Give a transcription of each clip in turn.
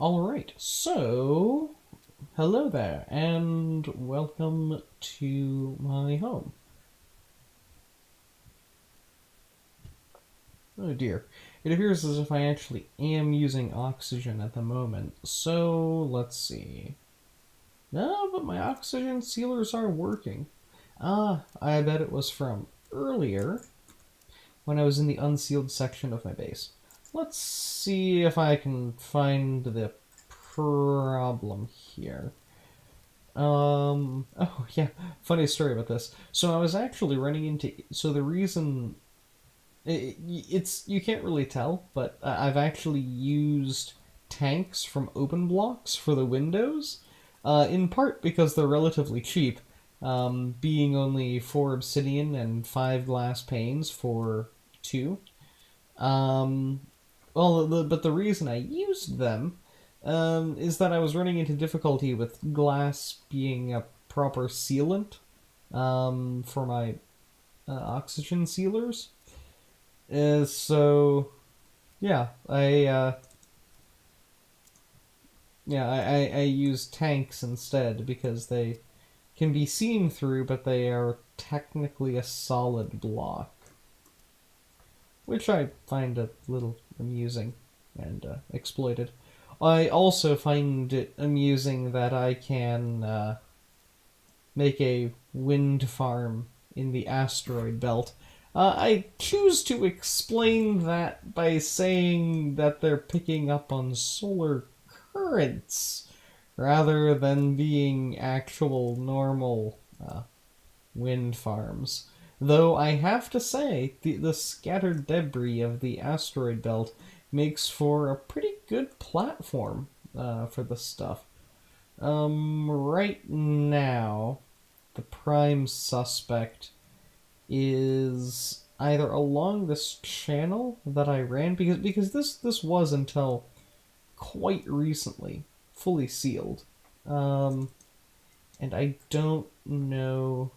Alright, so hello there, and welcome to my home. Oh dear. It appears as if I actually am using oxygen at the moment, so let's see. No, but my oxygen sealers are working. Ah, I bet it was from earlier when I was in the unsealed section of my base. Let's see if I can find the problem here. Oh yeah, funny story about this. So I was actually running into, so the reason, it's, you can't really tell, but I've actually used tanks from open blocks for the windows, in part because they're relatively cheap, being only 4 obsidian and 5 glass panes for 2. Um, but the reason I used them is that I was running into difficulty with glass being a proper sealant for my oxygen sealers. So yeah, I use tanks instead because they can be seen through, but they are technically a solid block, which I find a little amusing and exploited. I also find it amusing that I can make a wind farm in the asteroid belt. I choose to explain that by saying that they're picking up on solar currents rather than being actual normal wind farms. Though I have to say, the scattered debris of the asteroid belt makes for a pretty good platform for this stuff. Right now, the prime suspect is either along this channel that I ran, because this was until quite recently fully sealed, um, and I don't know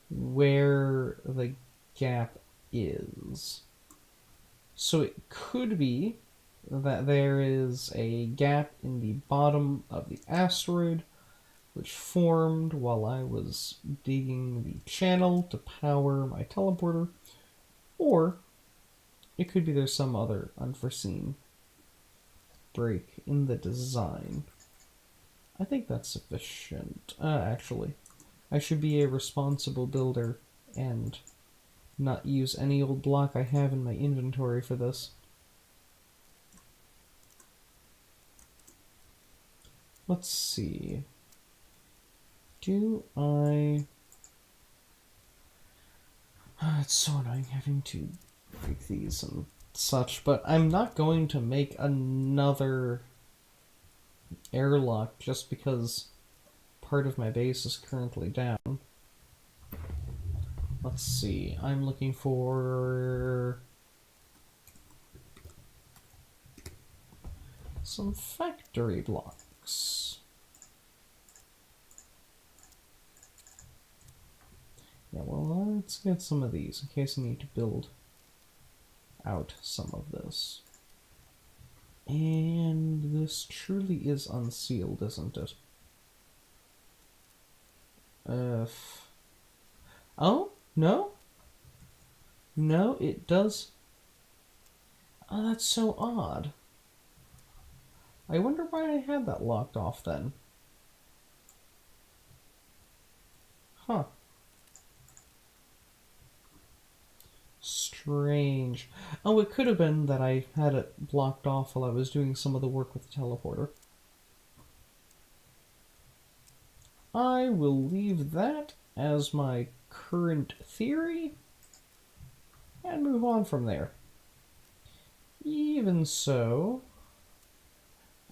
where the gap is. So it could be that there is a gap in the bottom of the asteroid which formed while I was digging the channel to power my teleporter, or it could be there's some other unforeseen break in the design. I think that's sufficient. Actually, I should be a responsible builder and not use any old block I have in my inventory for this. Let's see. Do I... it's so annoying having to break these and such, but I'm not going to make another airlock just because part of my base is currently down. Let's see. I'm looking for some factory blocks. Yeah, well, let's get some of these in case I need to build out some of this. And this truly is unsealed, isn't it? Oh, no? No, it does. Oh, that's so odd. I wonder why I had that locked off then. Huh. Strange. Oh, it could have been that I had it blocked off while I was doing some of the work with the teleporter. I will leave that as my current theory and move on from there. Even so,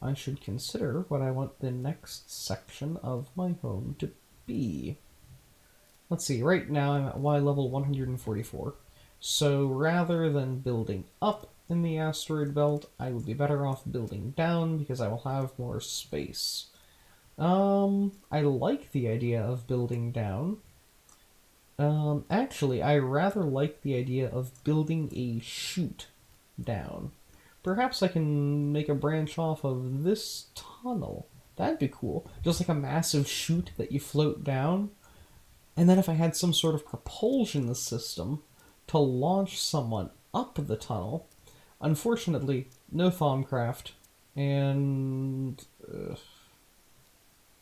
I should consider what I want the next section of my home to be. Let's see, right now I'm at Y level 144. So rather than building up in the asteroid belt, I would be better off building down because I will have more space. I like the idea of building down. Actually, I rather like the idea of building a chute down. Perhaps I can make a branch off of this tunnel. That'd be cool. Just like a massive chute that you float down. And then if I had some sort of propulsion system to launch someone up the tunnel. Unfortunately, no Thaumcraft. And...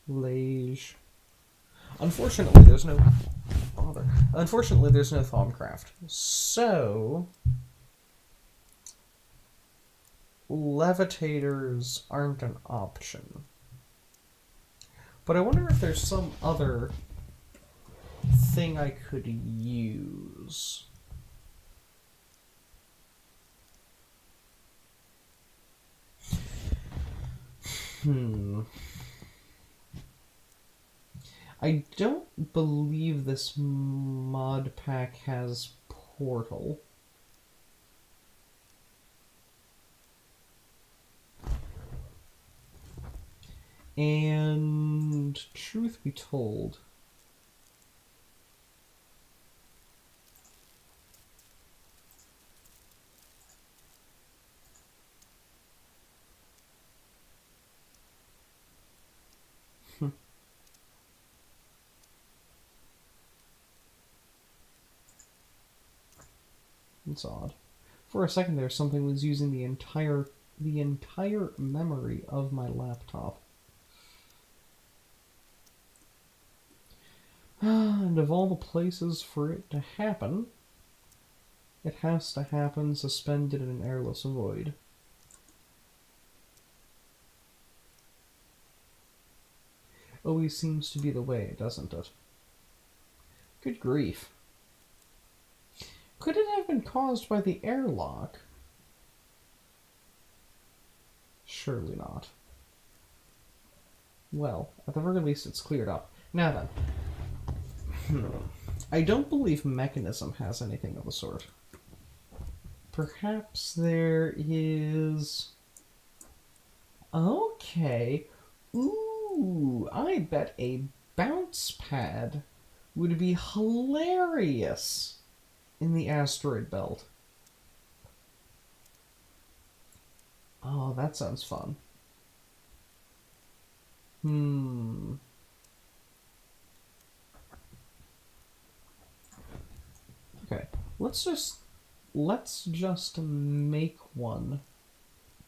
Lage. Unfortunately, there's no... Bother. Unfortunately, there's no Thaumcraft. So... levitators aren't an option. But I wonder if there's some other thing I could use. I don't believe this mod pack has portal. And truth be told, it's odd. For a second there, something was using the entire memory of my laptop. And of all the places for it to happen, it has to happen suspended in an airless void. Always seems to be the way, doesn't it? Good grief. Could it have been caused by the airlock? Surely not. Well, at the very least it's cleared up. Now then. I don't believe Mechanism has anything of the sort. Perhaps there is... Okay. Ooh, I bet a bounce pad would be hilarious in the asteroid belt. Oh, that sounds fun. Okay, let's just make one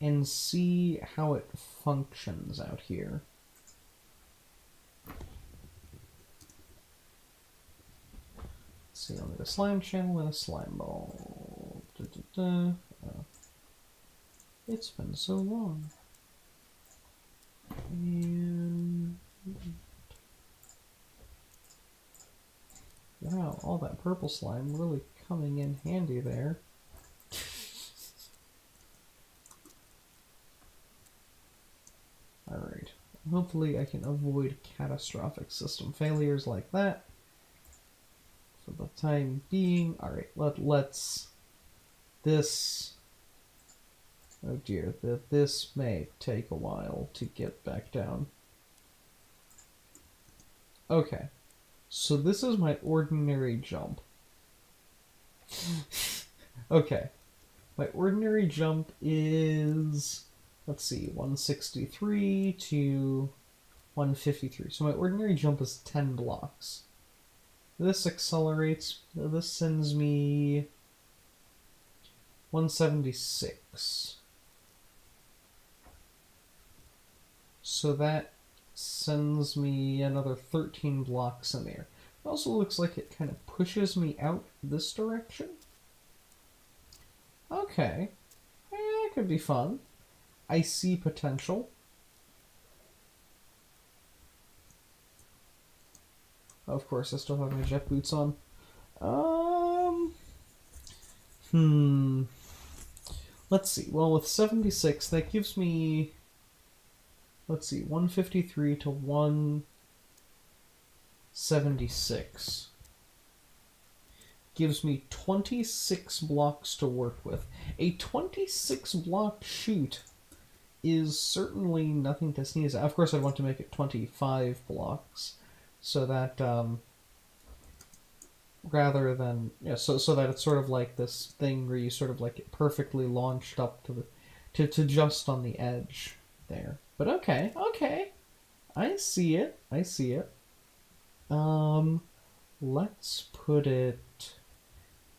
and see how it functions out here. Let's see, I'll need a slime channel and a slime ball. Oh, it's been so long. And... wow, all that purple slime really coming in handy there. Alright. Hopefully I can avoid catastrophic system failures like that. For the time being. Alright, let's... This... Oh dear, this may take a while to get back down. Okay. So this is my ordinary jump. Okay. My ordinary jump is... let's see, 163 to 153. So my ordinary jump is 10 blocks. This accelerates... this sends me... 176. So that sends me another 13 blocks in there. It also looks like it kind of pushes me out this direction. Okay. It could be fun. I see potential. Of course, I still have my jet boots on. Let's see. Well, with 76, that gives me... let's see, 153 to 176. Gives me 26 blocks to work with. A 26 block chute is certainly nothing to sneeze at. Of course, I want to make it 25 blocks, so that rather than so that it's sort of like this thing where you sort of like it perfectly launched up to to just on the edge there. But okay, okay. I see it. I see it. Let's put it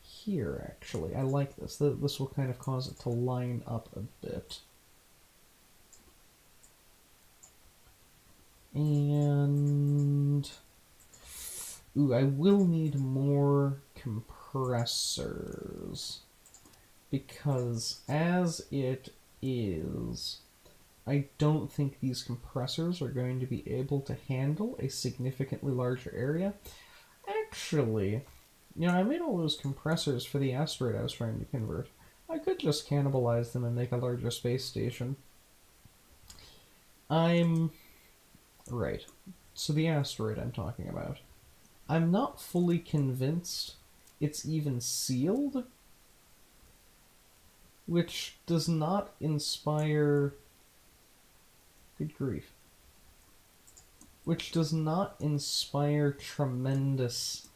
here, actually. I like this. This will kind of cause it to line up a bit. And... ooh, I will need more compressors. Because as it is, I don't think these compressors are going to be able to handle a significantly larger area. Actually, you know, I made all those compressors for the asteroid I was trying to convert. I could just cannibalize them and make a larger space station. Right. So the asteroid I'm talking about. I'm not fully convinced it's even sealed, which does not inspire... good grief. Which does not inspire tremendous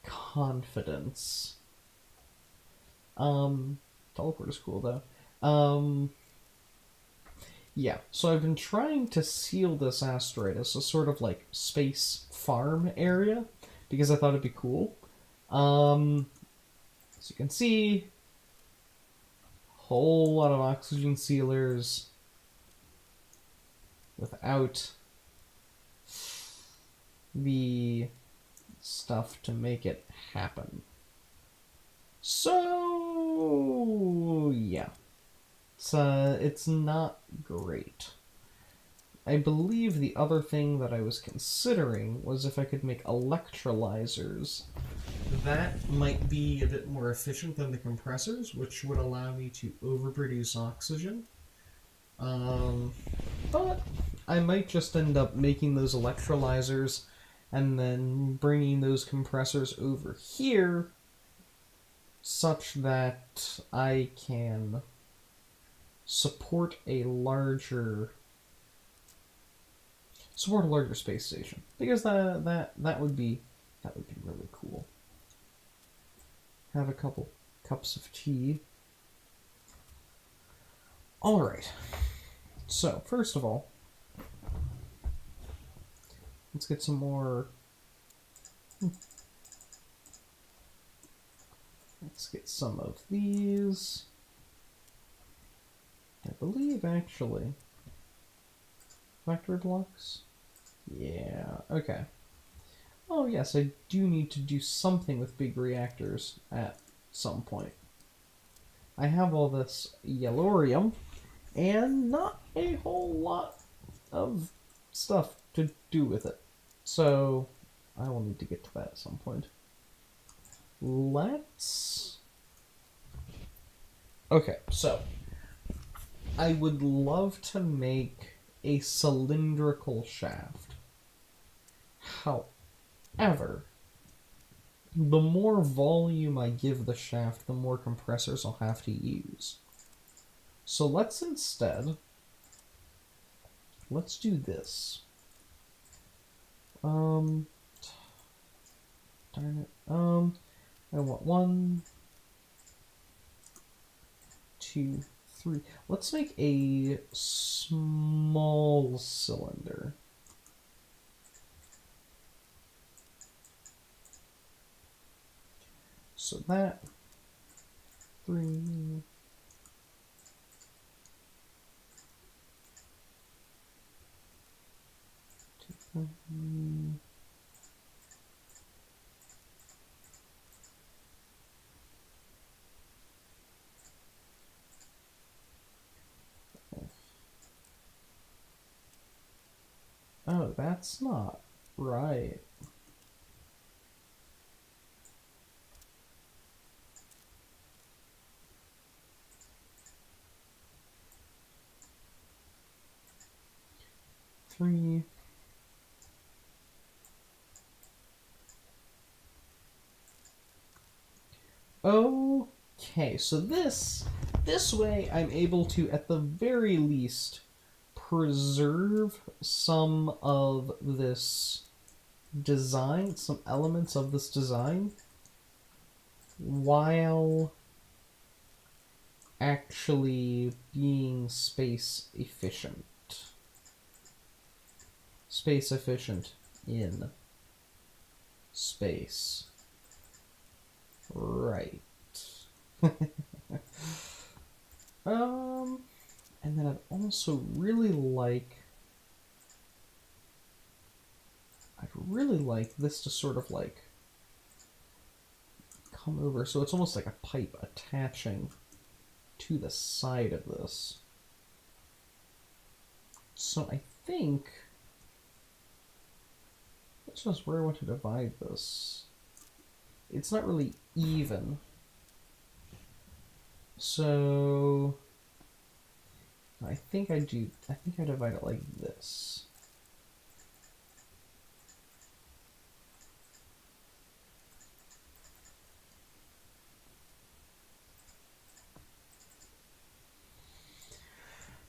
confidence. Teleport is cool, though. Yeah, so I've been trying to seal this asteroid as a sort of, like, space farm area, because I thought it'd be cool. As you can see, whole lot of oxygen sealers without the stuff to make it happen. So, yeah. It's not great. I believe the other thing that I was considering was if I could make electrolyzers. That might be a bit more efficient than the compressors, which would allow me to overproduce oxygen. But I might just end up making those electrolyzers and then bringing those compressors over here such that I can support a larger space station, because that would be really cool. Have a couple cups of tea. All right. So, first of all, let's get some more... let's get some of these. I believe, actually... factory blocks? Yeah, okay. Oh, yes, I do need to do something with big reactors at some point. I have all this yellorium, and not a whole lot of stuff to do with it. So, I will need to get to that at some point. Let's... okay, so... I would love to make a cylindrical shaft. However, the more volume I give the shaft, the more compressors I'll have to use. So let's instead... let's do this. Darn it. I want 1, 2, 3. Let's make a small cylinder. So that 3. Oh, that's not right. Three. Okay, so this way I'm able to, at the very least, preserve some of this design, some elements of this design, while actually being space efficient. Space efficient in space. Right. And then I'd also really like this to sort of like come over, so it's almost like a pipe attaching to the side of this. So I think that's just where I want to divide this. It's not really even. So I think I divide it like this.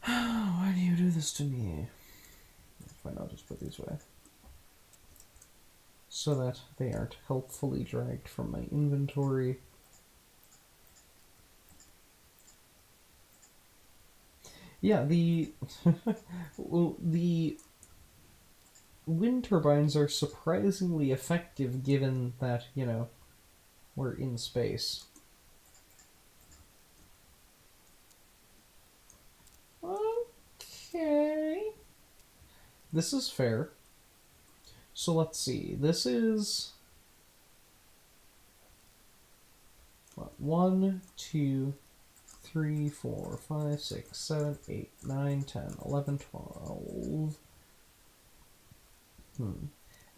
Why do you do this to me? Fine, I'll just put these away. So that they aren't helpfully dragged from my inventory. Yeah, the the wind turbines are surprisingly effective given that, you know, we're in space. Okay. This is fair. So let's see. This is what, 1, 2, 3, 4, 5, 6, 7, 8, 9, 10, 11, 12.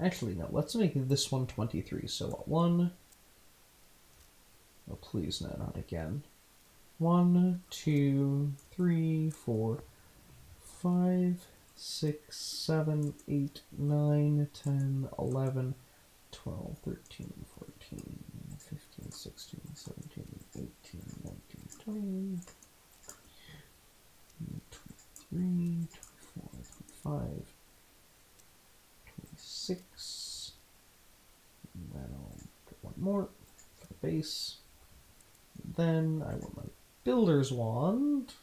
Actually, no. Let's make this one 23. So what? 1. Oh, please, no, not again. 1, 2, 3, 4, 5, 6, 7, 8, 9, 10, 11, 12, 13, 14, 15, 16, 17, 18, 19, 20, 23, 24, 25, 26. And then I'll put one more for the base. Then I want my builder's wand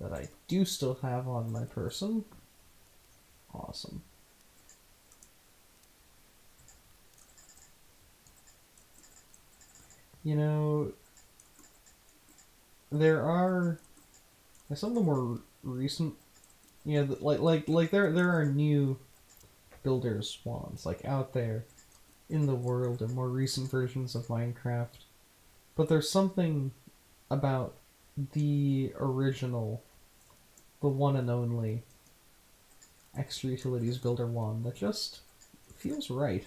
that I do still have on my person. Awesome. You know, there are some of the more recent, you know, like there are new builder's wands like out there in the world and more recent versions of Minecraft, but there's something about the original, the one and only Extra Utilities Builder wand that just feels right.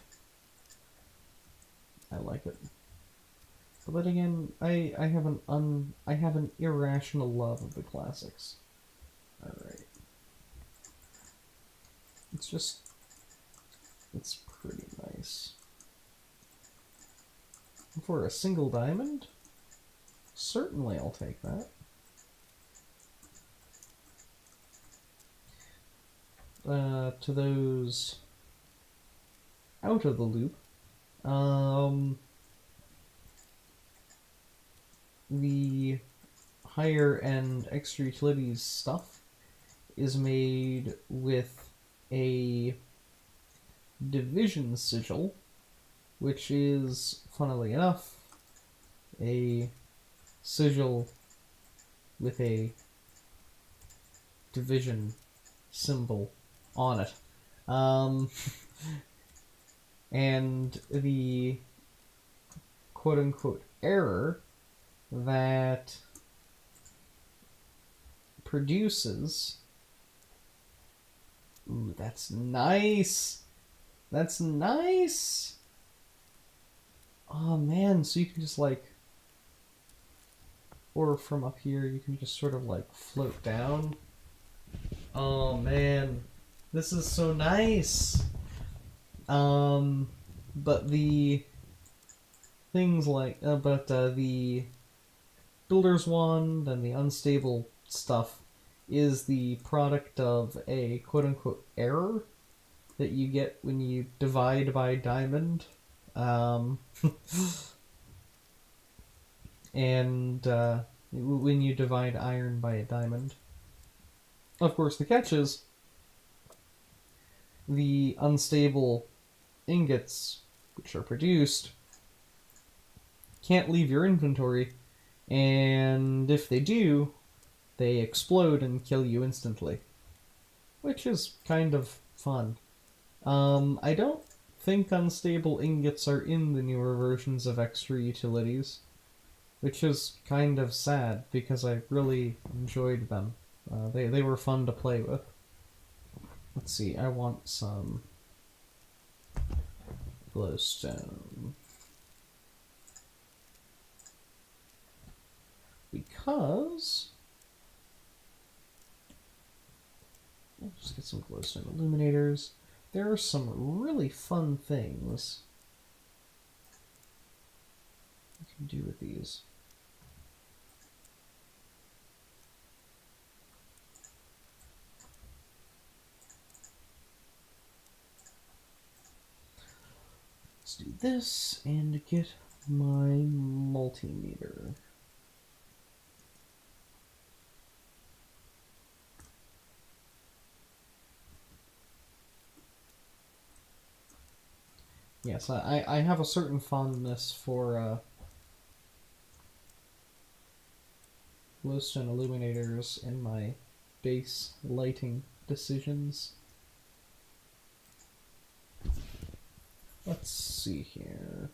I like it. But then again, I have an irrational love of the classics. Alright. It's pretty nice. For a single diamond? Certainly I'll take that. To those out of the loop, the higher end extra utilities stuff is made with a division sigil, which is, funnily enough, a sigil with a division symbol on it. And the quote-unquote error that produces... Ooh, that's nice! That's nice! Oh man, so you can just like... Or from up here, you can just sort of like float down. Oh man, this is so nice! But the things like... the Builder's Wand and the unstable stuff is the product of a quote-unquote error that you get when you divide by diamond. and when you divide iron by a diamond. Of course, the catch is the unstable ingots which are produced can't leave your inventory, and if they do, they explode and kill you instantly, which is kind of fun. I don't think unstable ingots are in the newer versions of extra utilities, which is kind of sad because I really enjoyed them. They were fun to play with. Let's see, I want some glowstone. Because... let's just get some glowstone illuminators. There are some really fun things you can do with these. Let's do this and get my multimeter. Yes, I have a certain fondness for glowstone illuminators in my base lighting decisions. Let's see here.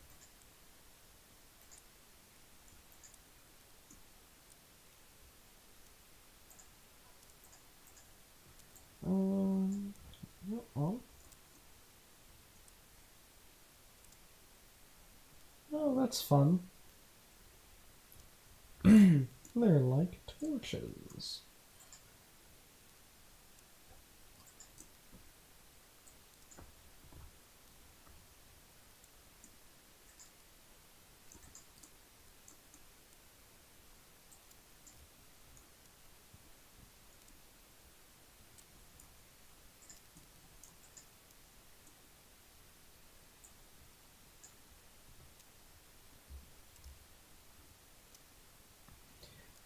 Oh, that's fun. They're like torches.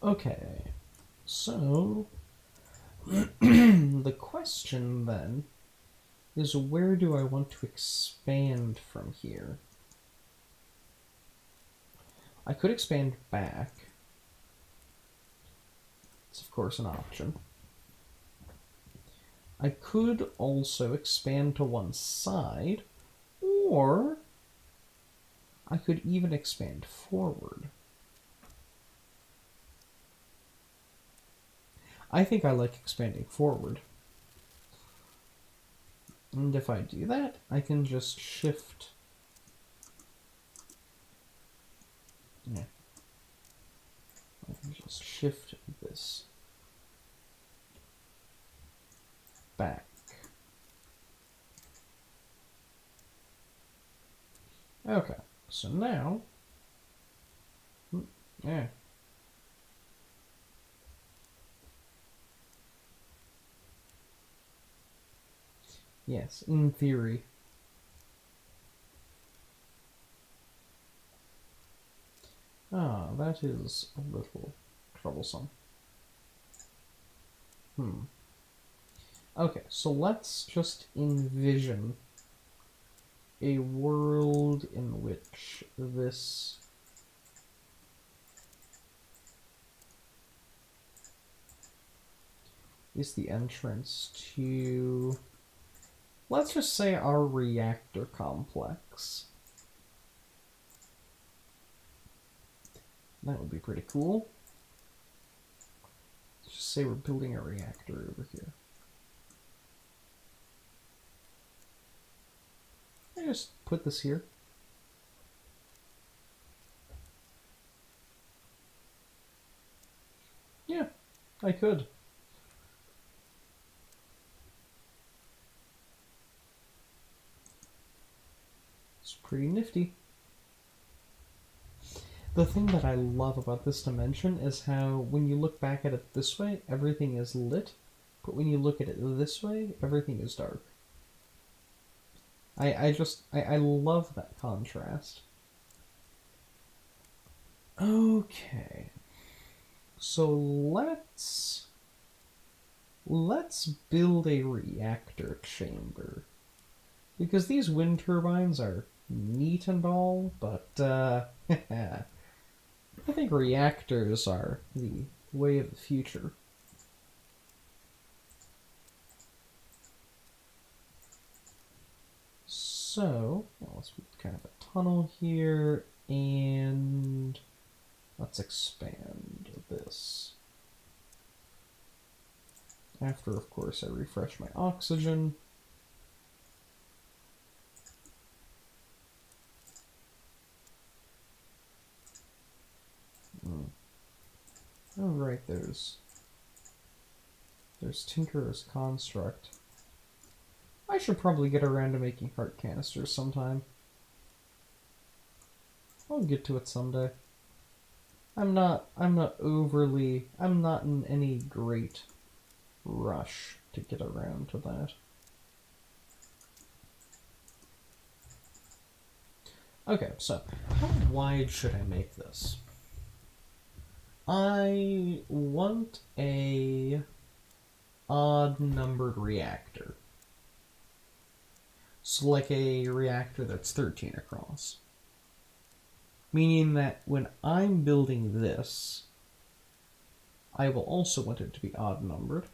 Okay, so the question then is, where do I want to expand from here? I could expand back. It's of course an option. I could also expand to one side, or I could even expand forward. I think I like expanding forward. And if I do that, I can just shift. Yeah. I can just shift this back. Okay, so now, yeah. Yes, in theory. Ah, that is a little troublesome. Okay, so let's just envision a world in which this is the entrance to, let's just say, our reactor complex. That would be pretty cool. Let's just say we're building a reactor over here. I just put this here. Yeah, I could. It's pretty nifty. The thing that I love about this dimension is how when you look back at it this way, everything is lit, but when you look at it this way, everything is dark. I love that contrast. Okay. So let's build a reactor chamber. Because these wind turbines are neat and all, but I think reactors are the way of the future. So, well, let's put kind of a tunnel here, and let's expand this. After, of course, I refresh my oxygen. Oh, right, there's Tinkerer's Construct. I should probably get around to making heart canisters sometime. I'll get to it someday. I'm not in any great rush to get around to that. Okay, so how wide should I make this? I want a odd-numbered reactor. So like a reactor that's 13 across. Meaning that when I'm building this, I will also want it to be odd-numbered.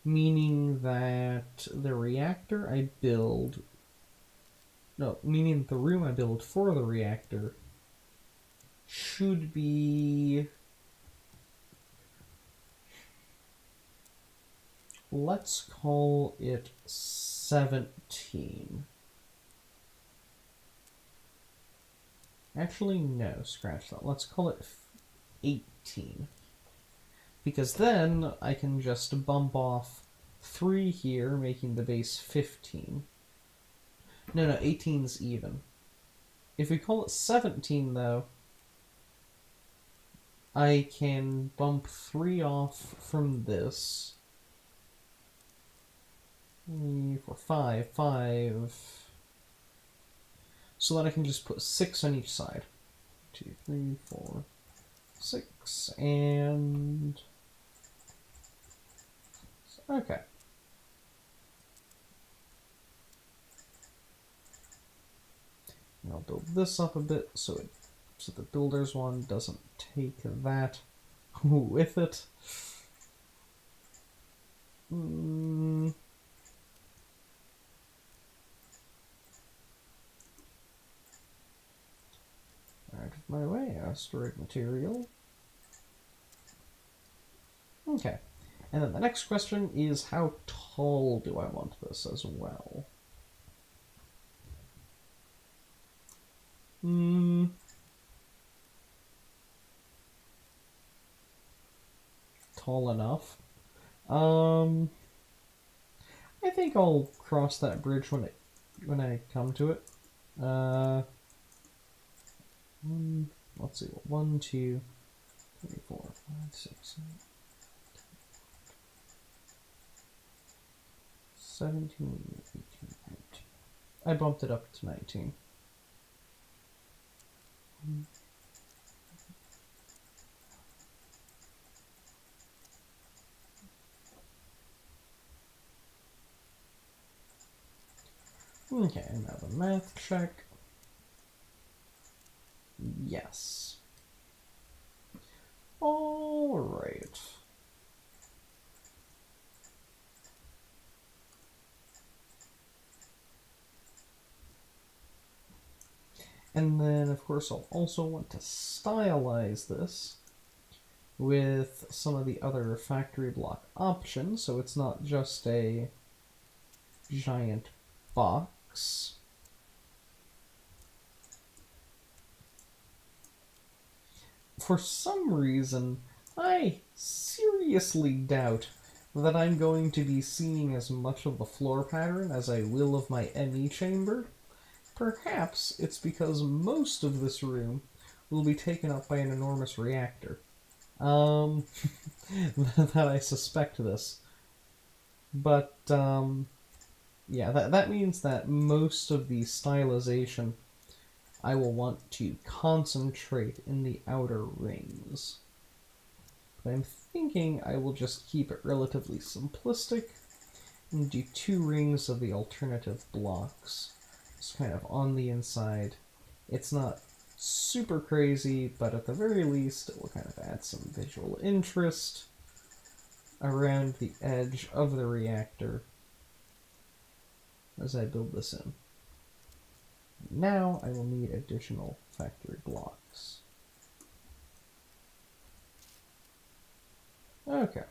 Meaning that the reactor I build... No, meaning the room I build for the reactor should be... Let's call it 17. Actually, no, scratch that. Let's call it 18. Because then I can just bump off 3 here, making the base 15. No, 18's even. If we call it 17, though, I can bump 3 off from this. 3, 4, 5. So that I can just put 6 on each side. 2, 3, 4, 6, and... Okay. And I'll build this up a bit so the builder's one doesn't take that with it. Out of my way, asteroid material. Okay. And then the next question is, how tall do I want this as well? Tall enough. I think I'll cross that bridge when I come to it. Let's see. 1, 2, 3, 4, 5, 6, 7, 17, 18, 19. I bumped it up to 19. Okay, now the math check. Yes. All right. And then, of course, I'll also want to stylize this with some of the other factory block options, so it's not just a giant box. For some reason, I seriously doubt that I'm going to be seeing as much of the floor pattern as I will of my ME chamber. Perhaps it's because most of this room will be taken up by an enormous reactor. That I suspect this. But, yeah, that means that most of the stylization I will want to concentrate in the outer rings. But I'm thinking I will just keep it relatively simplistic and do 2 rings of the alternative blocks. Just kind of on the inside. It's not super crazy, but at the very least, it will kind of add some visual interest around the edge of the reactor as I build this in. Now I will need additional factory blocks. Okay.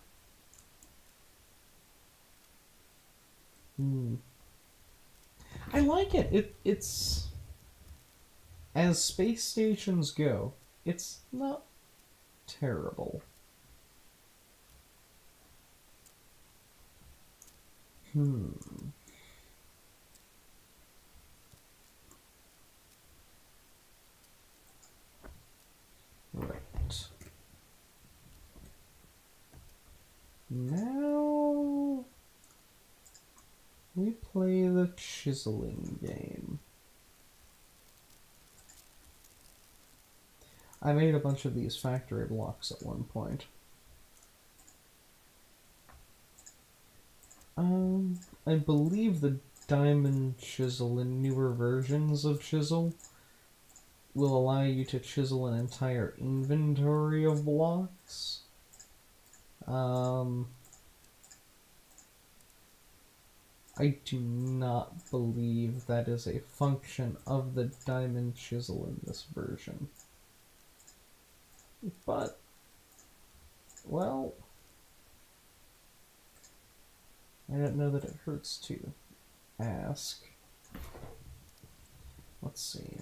I like it. It's... As space stations go, it's not terrible. Right. Now we play the chiseling game. I made a bunch of these factory blocks at one point. I believe the diamond chisel in newer versions of chisel will allow you to chisel an entire inventory of blocks. I do not believe that is a function of the diamond chisel in this version. But, well, I don't know that it hurts to ask. Let's see.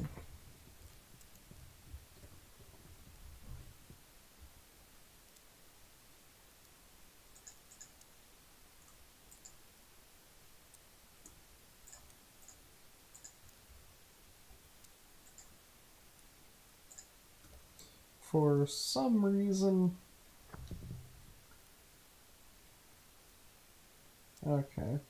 For some reason... Okay.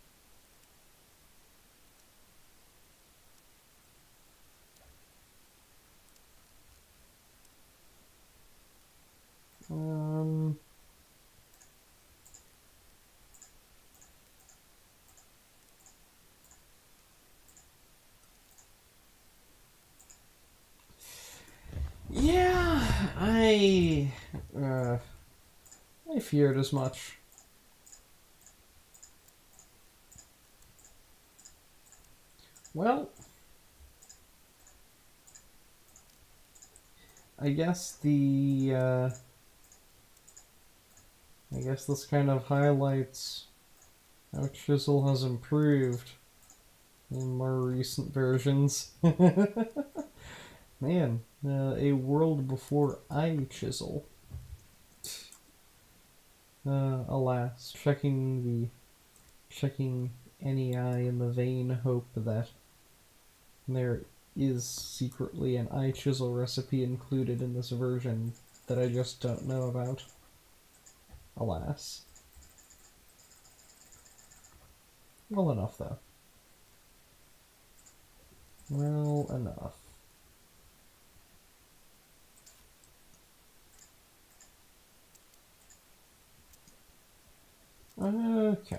Yeah, I feared as much. Well, I guess I guess this kind of highlights how Chisel has improved in more recent versions. Man, a world before I chisel. Alas, checking any eye in the vain hope that there is secretly an iChisel recipe included in this version that I just don't know about. Alas. Well enough, though. Well enough. Okay.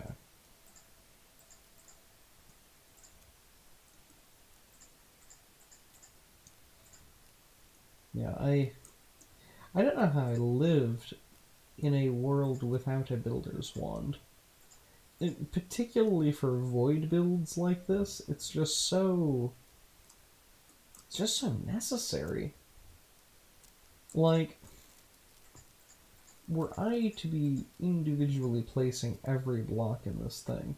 Yeah, I don't know how I lived in a world without a builder's wand. Particularly for void builds like this, it's just so necessary. Like, were I to be individually placing every block in this thing,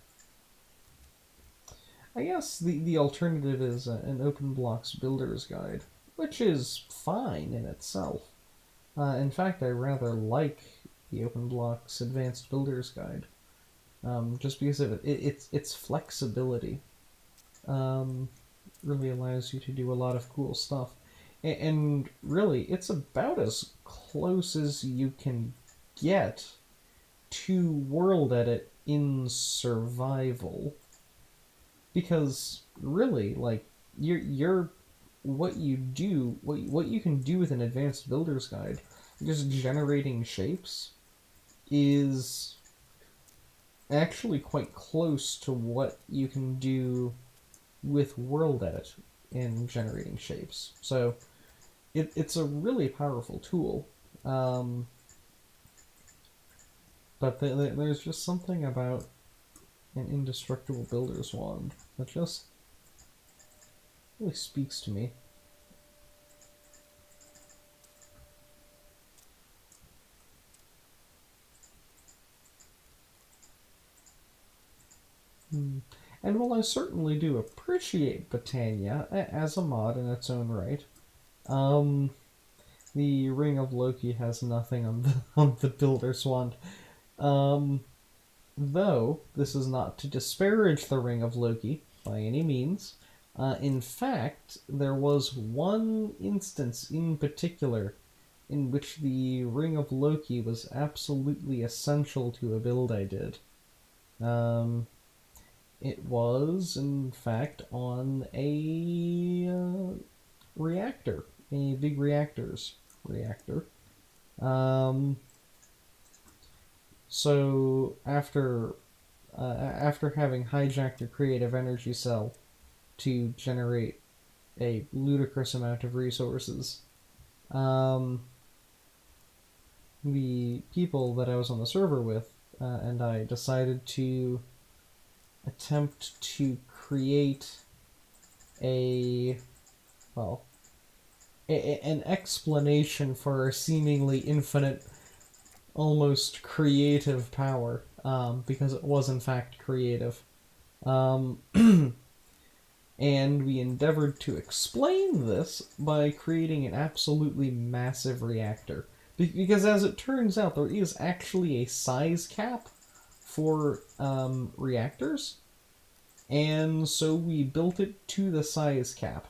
I guess the alternative is an open blocks builder's guide, which is fine in itself. In fact, I rather like the open blocks advanced builder's guide, just because of its flexibility. Really allows you to do a lot of cool stuff. And really, it's about as close as you can get to world edit in survival. Because really, like, you're what you do, what you can do with an advanced builder's guide, just generating shapes, is actually quite close to what you can do with world edit in generating shapes. So it's a really powerful tool. But there's just something about an indestructible builder's wand that just really speaks to me. And while I certainly do appreciate Botania as a mod in its own right, the Ring of Loki has nothing on the Builder's Wand. Though this is not to disparage the Ring of Loki by any means. In fact, there was one instance in particular in which the Ring of Loki was absolutely essential to a build I did. It was, in fact, on a reactor, a big reactor. So after having hijacked a creative energy cell to generate a ludicrous amount of resources, the people that I was on the server with and I decided to attempt to create an explanation for our seemingly infinite, almost creative power, because it was in fact creative. And we endeavored to explain this by creating an absolutely massive reactor. Because as it turns out, there is actually a size cap for reactors, and so we built it to the size cap.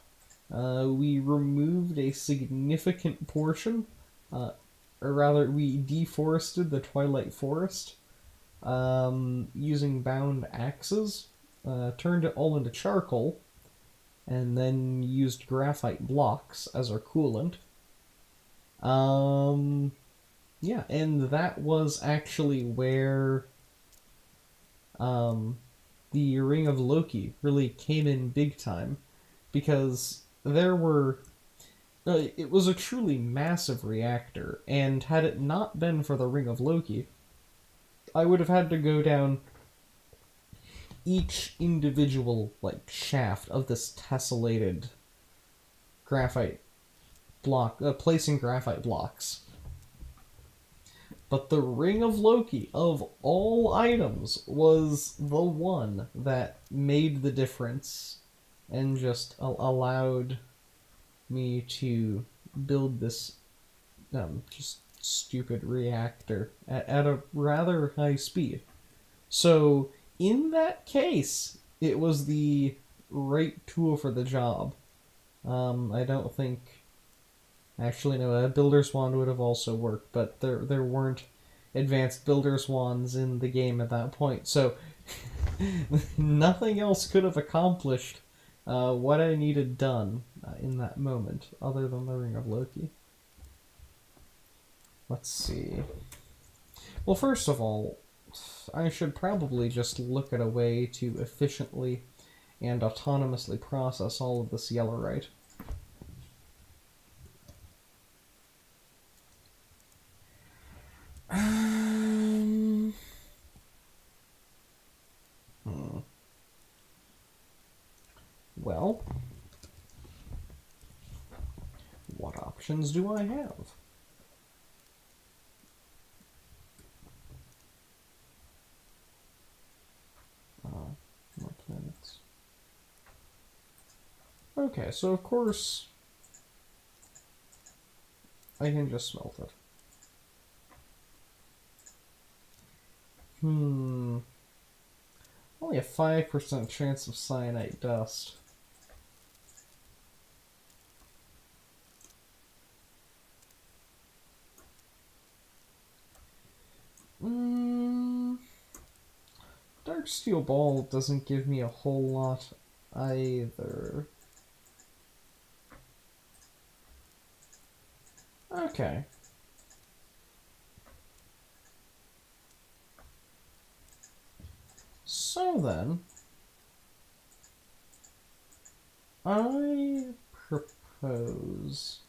We removed a significant portion, or rather, we deforested the Twilight Forest using bound axes, turned it all into charcoal, and then used graphite blocks as our coolant. Yeah, and that was actually where the Ring of Loki really came in big time, because there were it was a truly massive reactor, and had it not been for the Ring of Loki, I would have had to go down each individual shaft of this tessellated graphite block, placing graphite blocks. But the Ring of Loki, of all items, was the one that made the difference and just allowed me to build this just stupid reactor at a rather high speed. So, in that case, it was the right tool for the job. I don't think... Actually, no, a Builder's Wand would have also worked, but there weren't advanced Builder's Wands in the game at that point, so nothing else could have accomplished what I needed done in that moment, other than the Ring of Loki. Let's see. Well, first of all, I should probably just look at a way to efficiently and autonomously process all of this yellowite. Well, what options do I have? More planets. Okay, so of course I can just smelt it. Only a 5% chance of cyanite dust. Dark steel ball doesn't give me a whole lot either. Okay. So then, I propose...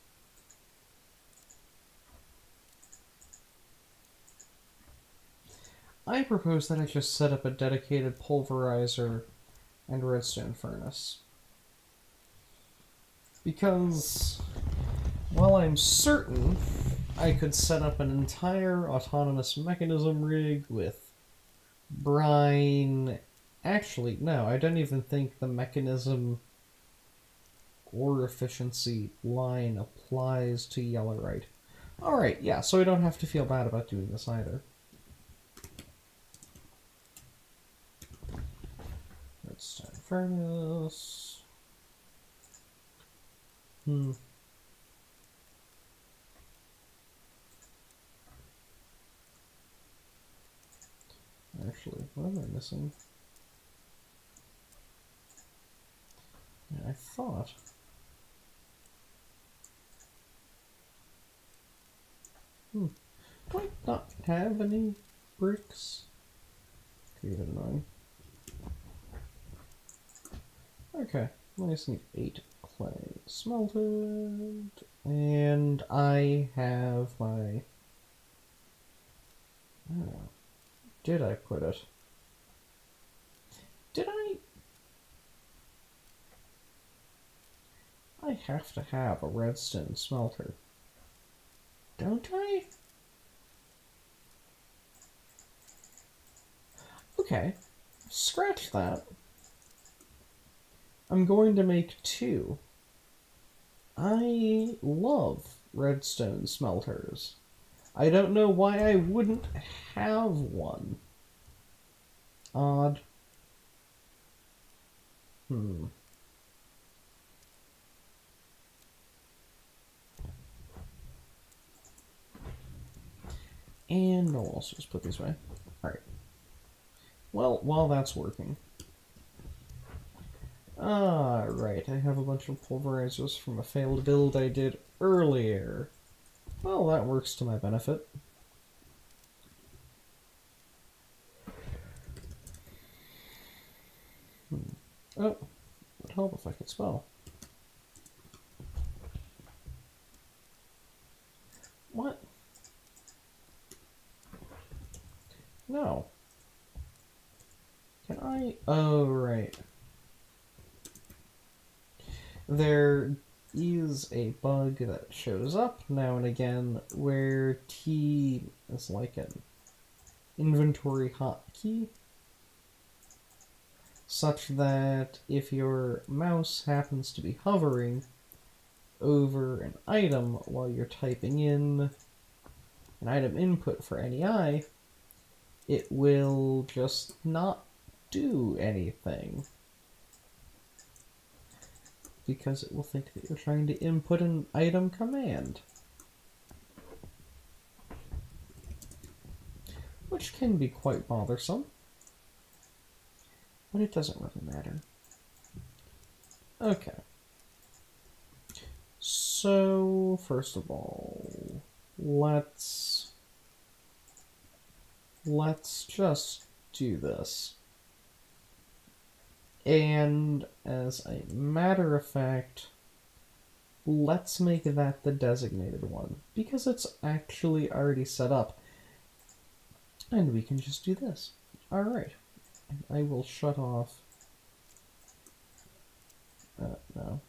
that I just set up a dedicated pulverizer and redstone furnace. Because, while I'm certain I could set up an entire autonomous mechanism rig with brine... Actually, no, I don't even think the mechanism ore efficiency line applies to Yellowite. Alright, yeah, so I don't have to feel bad about doing this either. Redstone furnace. Actually, what am I missing? Yeah, I thought... Do I not have any bricks? Create annoying. Okay, I just need 8 clay smelted, and I have my... I don't know. Did I put it? Did I? I have to have a redstone smelter. Don't I? Okay, scratch that. I'm going to make 2. I love redstone smelters. I don't know why I wouldn't have one. Odd. And I'll also just put these away. Alright. Well, while that's working. Right, I have a bunch of pulverizers from a failed build I did earlier. Well, that works to my benefit. Oh, it would help if I could spell. What? No. Can I? Oh, right. There is a bug that shows up now and again where T is like an inventory hotkey, such that if your mouse happens to be hovering over an item while you're typing in an item input for NEI, it will just not do anything. Because it will think that you're trying to input an item command. Which can be quite bothersome. But it doesn't really matter. Okay. So, first of all, let's just do this. And as a matter of fact, let's make that the designated one, because it's actually already set up. And we can just do this. Alright. And I will shut off... no.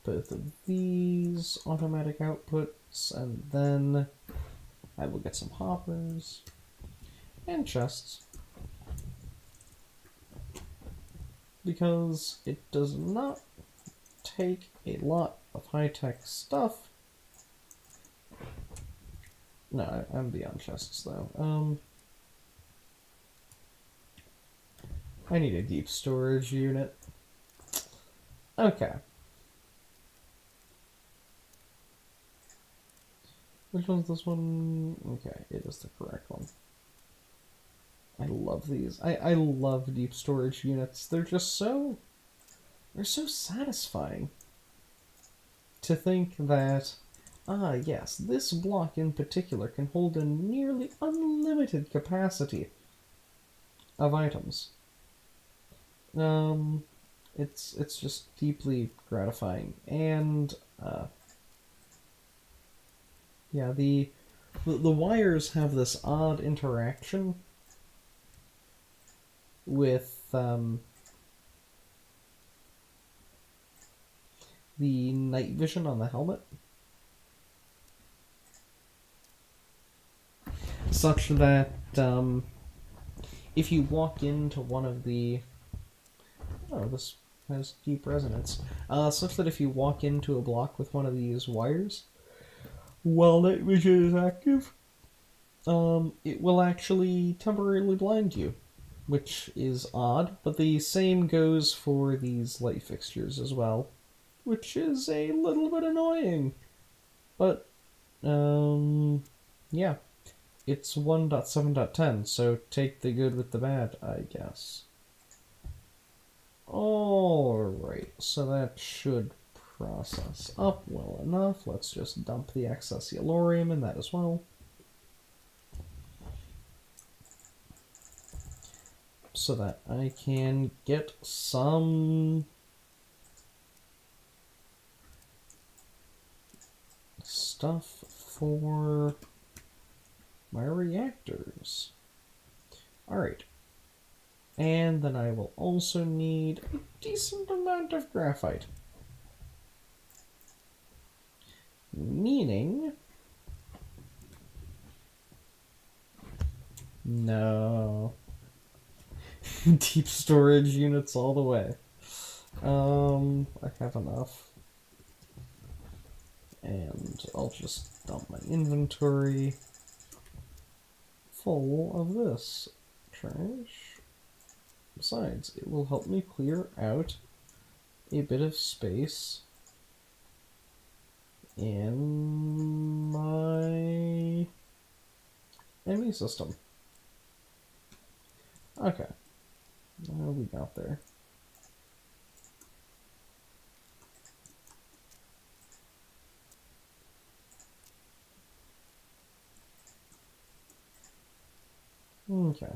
Both of these automatic outputs, and then I will get some hoppers and chests. Because it does not take a lot of high-tech stuff. No, I'm beyond chests, though. I need a deep storage unit. Okay. Which one's this one? Okay, it is the correct one. I love these. I love deep storage units. They're just so... they're so satisfying. to think that, yes, this block in particular can hold a nearly unlimited capacity of items. It's just deeply gratifying, and yeah, the wires have this odd interaction with the night vision on the helmet, such that if you walk into one of the this has deep resonance, such that if you walk into a block with one of these wires while night vision is active, it will actually temporarily blind you, which is odd, but the same goes for these light fixtures as well, which is a little bit annoying. But, yeah, it's 1.7.10, so take the good with the bad, I guess. Alright, so that should process up well enough. Let's just dump the excess yellorium in that as well. So that I can get some stuff for my reactors. Alright. And then I will also need a decent amount of graphite. Meaning... No. Deep storage units all the way. I have enough. And I'll just dump my inventory full of this trash. Besides, it will help me clear out a bit of space in my enemy system. Okay. What we got there? Okay.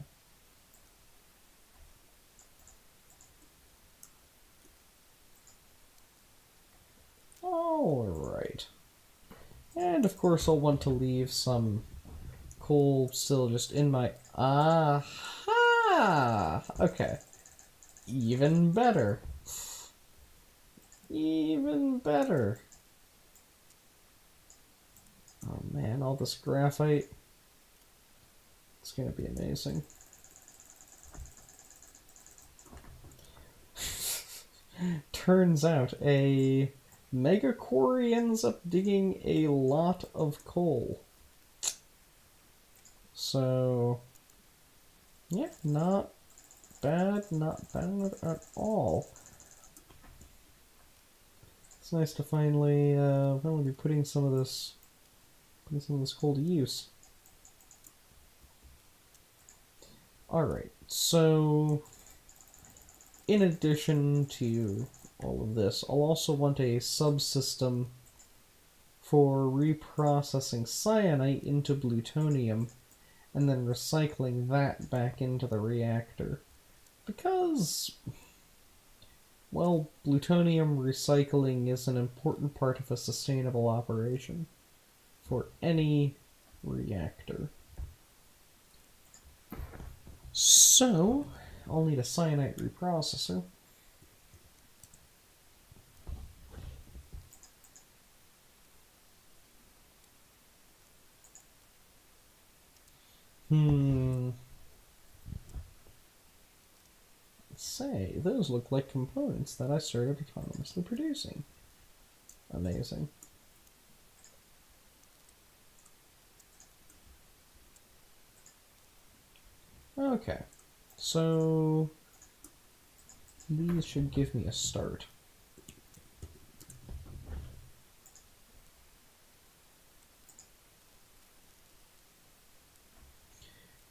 Alright. And of course I'll want to leave some coal still just in my... Aha! Okay. Even better. Even better. Oh man, all this graphite. It's gonna be amazing. Turns out a mega quarry ends up digging a lot of coal. So, yeah, not bad at all. It's nice to finally be putting some of this coal to use. Alright, so in addition to all of this, I'll also want a subsystem for reprocessing cyanite into plutonium and then recycling that back into the reactor. Because, well, plutonium recycling is an important part of a sustainable operation for any reactor. So, I'll need a cyanide reprocessor. Say, those look like components that I started autonomously producing. Amazing. Okay, so these should give me a start.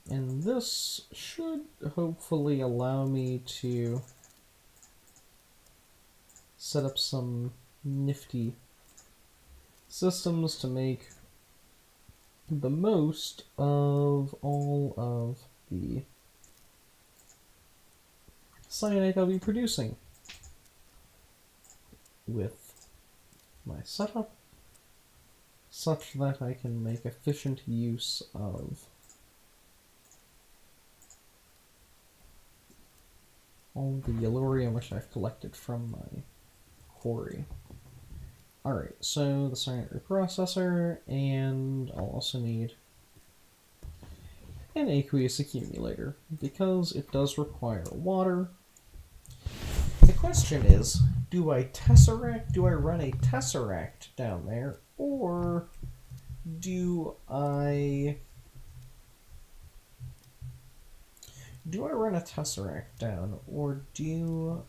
And this should hopefully allow me to set up some nifty systems to make the most of all of the cyanide I'll be producing with my setup, such that I can make efficient use of all the yellorium which I've collected from my quarry. Alright, so the cyanide reprocessor, and I'll also need an aqueous accumulator, because it does require water. The question is, do I run a tesseract down there, or do I run a tesseract down, or do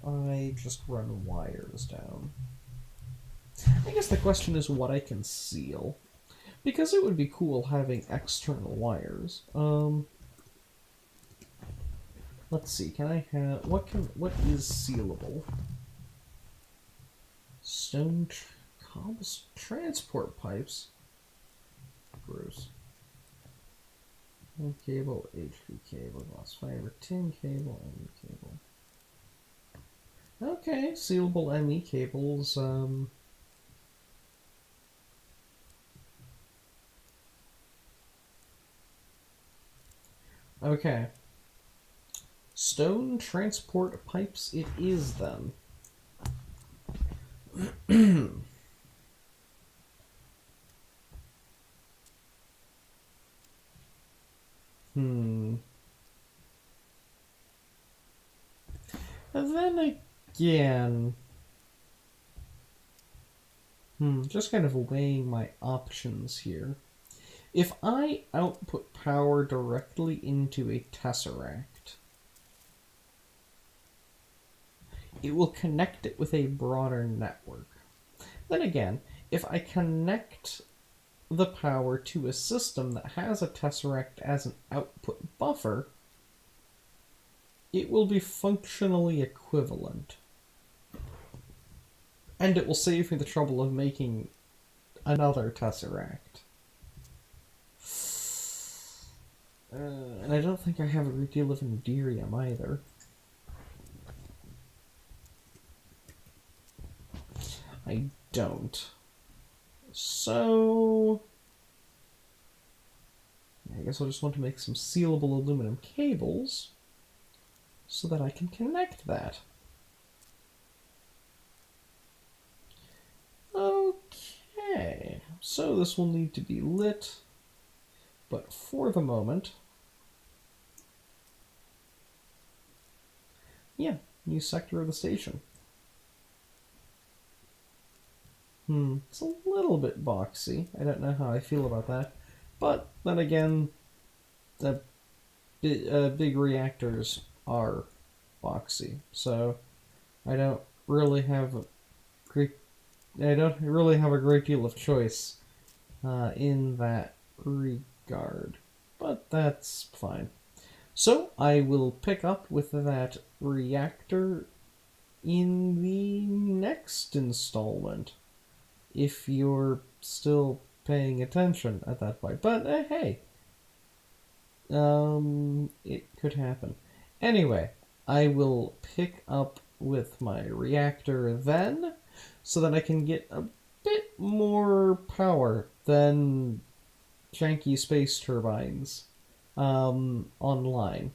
I just run wires down? I guess the question is what I can seal, because it would be cool having external wires. Let's see, can I have, what is sealable? Stone transport pipes? Gross. Cable, HP cable, glass fiber, tin cable, ME cable. Okay, sealable ME cables, okay. Stone transport pipes it is, then. And then again... just kind of weighing my options here. If I output power directly into a tesseract, it will connect it with a broader network. Then again, if I connect the power to a system that has a tesseract as an output buffer, it will be functionally equivalent. And it will save me the trouble of making another tesseract. And I don't think I have a great deal of Enderium either. I don't. So... I guess I'll just want to make some sealable aluminum cables so that I can connect that. Okay, so this will need to be lit, but for the moment, yeah, new sector of the station. It's a little bit boxy. I don't know how I feel about that. But then again, the big reactors are boxy, so I don't really have a great deal of choice in that regard. But that's fine. So I will pick up with that reactor in the next installment, if you're still paying attention at that point. But hey, it could happen. Anyway, I will pick up with my reactor then, so that I can get a bit more power than janky space turbines online.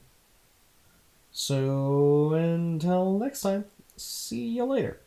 So until next time, see you later.